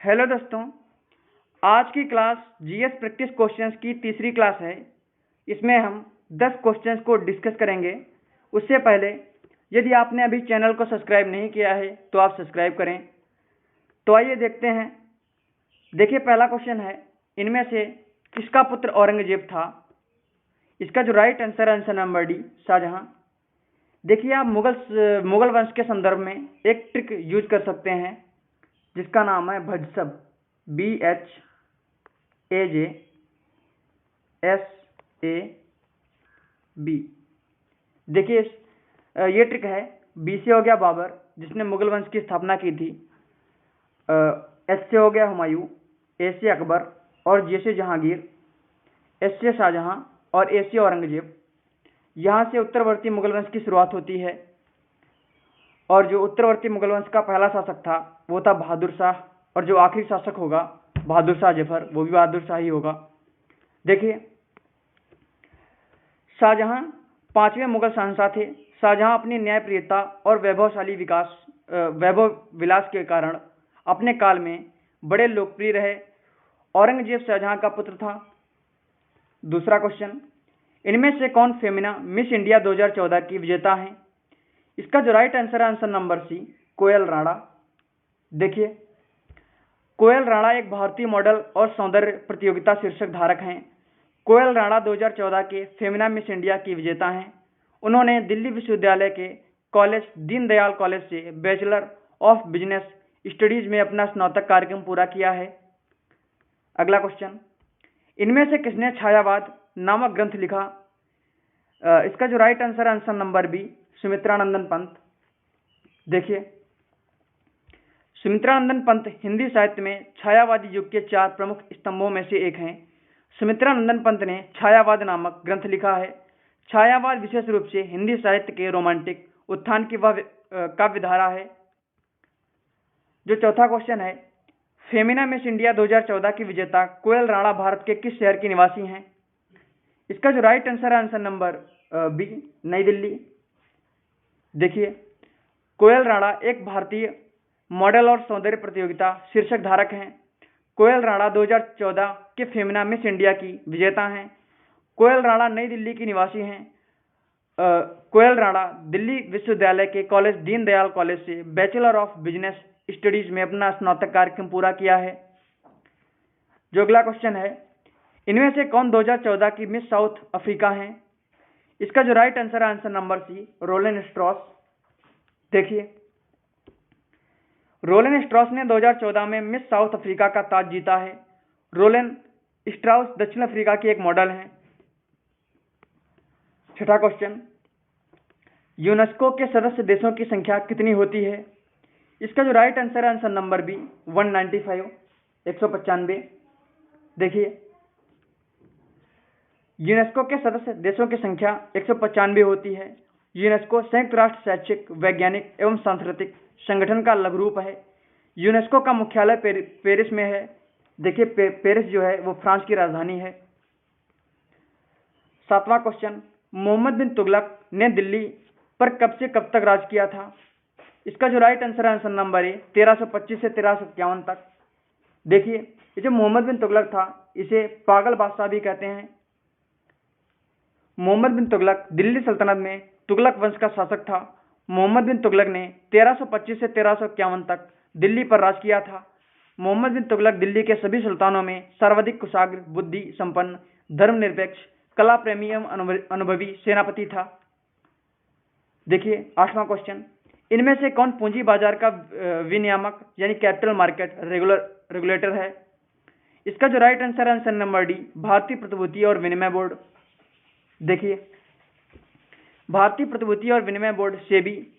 Hello दोस्तों, आज की क्लास जीएस प्रैक्टिस क्वेश्चंस की तीसरी क्लास है। इसमें हम 10 क्वेश्चंस को डिस्कस करेंगे। उससे पहले यदि आपने अभी चैनल को सब्सक्राइब नहीं किया है तो आप सब्सक्राइब करें। तो आइए देखते हैं। देखिए, पहला क्वेश्चन है, इनमें से किसका पुत्र औरंगजेब था? इसका जो राइट आंसर है आंसर नंबर डी, शाहजहां। देखिए, आप मुगल वंश के संदर्भ में एक ट्रिक यूज कर सकते हैं जिसका नाम है भजसब, BHAJSAB। देखिए, ये ट्रिक है। बी से हो गया बाबर, जिसने मुगल वंश की स्थापना की थी। एस से हो गया हुमायूं, ए से अकबर और जे से जहांगीर, एस से शाहजहां और ए से औरंगजेब। यहाँ से उत्तरवर्ती मुगल वंश की शुरुआत होती है और जो उत्तरवर्ती मुगल वंश का पहला शासक था वो था बहादुर शाह, और जो आखिरी शासक होगा बहादुर शाह जफर, वो भी बहादुर शाह ही होगा। देखिए, शाहजहां 5वें मुगल शहंशाह थे। शाहजहां अपनी न्यायप्रियता और वैभव विलास के कारण अपने काल में बड़े लोकप्रिय रहे। औरंगजेब शाहजहां का पुत्र था। दूसरा क्वेश्चन, इनमें से कौन फेमिना मिस इंडिया 2014 की विजेता है? इसका जो राइट आंसर है आंसर नंबर सी, कोयल राणा। देखिए, कोयल राणा एक भारतीय मॉडल और सौंदर्य प्रतियोगिता शीर्षक धारक हैं। कोयल राणा 2014 के फेमिना मिस इंडिया की विजेता हैं। उन्होंने दिल्ली विश्वविद्यालय के कॉलेज दीनदयाल कॉलेज से बैचलर ऑफ बिजनेस स्टडीज में अपना स्नातक कार्यक्रम पूरा किया है। अगला क्वेश्चन, इनमें से किसने छायावाद नामक ग्रंथ लिखा? इसका जो राइट आंसर है answer number B, Sumitranandan Pant. देखिए, सुमित्रानंदन पंत हिंदी साहित्य में छायावादी युग के 4 प्रमुख स्तंभों में से एक हैं। सुमित्रानंदन पंत ने छायावाद नामक ग्रंथ लिखा है। छायावाद विशेष रूप से हिंदी साहित्य के रोमांटिक उत्थान की वह काव्यधारा है। जो चौथा क्वेश्चन है, फेमिना मिस इंडिया 2014 की विजेता कोयल राणा भारत के किस शहर की निवासी हैं? इसका जो राइट आंसर है आंसर नंबर बी, नई दिल्ली। देखिए, कोयल राणा एक भारतीय मॉडल और सौंदर्य प्रतियोगिता शीर्षक धारक हैं। कोयल राणा 2014 के फेमिना मिस इंडिया की विजेता हैं। कोयल राणा नई दिल्ली की निवासी हैं। कोयल राणा दिल्ली विश्वविद्यालय के कॉलेज दीनदयाल कॉलेज से बैचलर ऑफ बिजनेस स्टडीज में अपना स्नातक कार्यक्रम पूरा किया है। जो अगला क्वेश्चन है, इनमें से कौन 2014 की मिस साउथ अफ्रीका हैं? इसका जो राइट आंसर है आंसर नंबर सी, रोलेन स्ट्रॉस। देखिए, रोलेन स्ट्रॉस ने 2014 में मिस साउथ अफ्रीका का ताज जीता है। रोलेन स्ट्रॉस दक्षिण अफ्रीका की एक मॉडल हैं। छठा क्वेश्चन, यूनेस्को के सदस्य देशों की संख्या कितनी होती है? इसका जो राइट आंसर है आंसर नंबर बी, 195, 195। देखिए, यूनेस्को के सदस्य देशों की संख्या 195 होती है। यूनेस्को संयुक्त राष्ट्र शैक्षिक, वैज्ञानिक एवं सांस्कृतिक संगठन का लघु रूप है। यूनेस्को का मुख्यालय पेरिस में है। देखिए, पेरिस जो है वो फ्रांस की राजधानी है। सातवां क्वेश्चन, मोहम्मद बिन तुगलक ने दिल्ली पर कब से कब तक राज किया था? इसका जो राइट आंसर है आंसर नंबर ए, 1325 से 1351 तक। देखिए, ये जो मोहम्मद बिन तुगलक था इसे पागल बादशाह भी कहते हैं। मोहम्मद बिन तुगलक दिल्ली सल्तनत में तुगलक वंश का शासक था। मोहम्मद बिन तुगलक ने 1325 से 1351 तक दिल्ली पर राज किया था। मोहम्मद बिन तुगलक दिल्ली के सभी सुल्तानों में सर्वाधिक कुशाग्र, बुद्धि संपन्न, धर्मनिरपेक्ष, कला प्रेमी एवं अनुभवी सेनापति था। देखिए, आठवां क्वेश्चन, इनमें से कौन पूंजी बाजार का विनियामक यानी कैपिटल मार्केट रेगुलेटर है? इसका जो राइट आंसर है आंसर नंबर डी, भारतीय प्रतिभूति और विनिमय बोर्ड। देखिए, भारतीय प्रतिभूति और विनिमय बोर्ड सेबी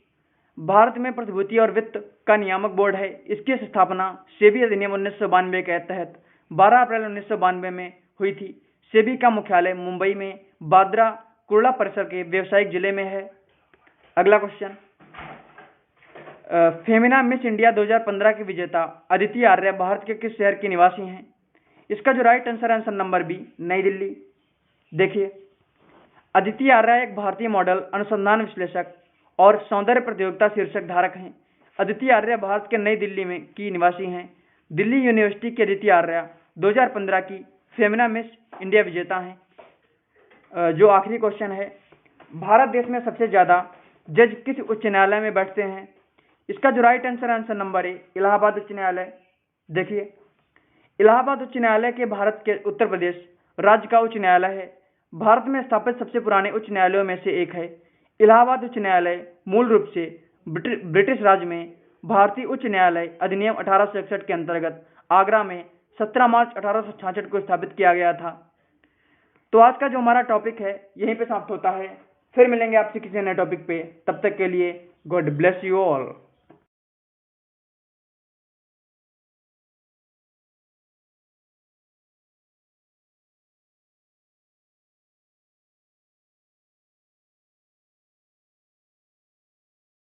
भारत में प्रतिभूति और वित्त का नियामक बोर्ड है। इसकी स्थापना सेबी अधिनियम 1992 के तहत 12 अप्रैल 1992 में हुई थी। सेबी का मुख्यालय मुंबई में बांद्रा कुर्ला परिसर के व्यवसायिक जिले में है। अगला क्वेश्चन, फेमिना मिस इंडिया 2015 की विजेता अदिति आर्य भारत के किस शहर की निवासी हैं? इसका जो राइट आंसर नंबर बी, नई दिल्ली। देखिए, अदिति आर्या एक भारतीय मॉडल, अनुसंधान विश्लेषक और सौंदर्य प्रतियोगिता शीर्षक धारक हैं। अदिति आर्या भारत के नई दिल्ली में की निवासी हैं। दिल्ली यूनिवर्सिटी की अदिति आर्या 2015 की फेमिना मिस इंडिया विजेता हैं। जो आखिरी क्वेश्चन है, भारत देश में सबसे ज्यादा जज किस उच्च न्यायालय में बैठते हैं? इसका जो राइट आंसर है, आंसर नंबर ए, इलाहाबाद उच्च न्यायालय। देखिए, इलाहाबाद उच्च न्यायालय के भारत के उत्तर प्रदेश राज्य का उच्च न्यायालय है। भारत में स्थापित सबसे पुराने उच्च न्यायालयों में से एक है। इलाहाबाद उच्च न्यायालय मूल रूप से ब्रिटिश राज में भारतीय उच्च न्यायालय अधिनियम 1861 के अंतर्गत आगरा में 17 मार्च 1866 को स्थापित किया गया था। तो आज का जो हमारा टॉपिक है यहीं पे समाप्त होता है। फिर मिलेंगे आपसे किसी नए टॉपिक पे। तब तक के लिए गॉड ब्लेस यू ऑल।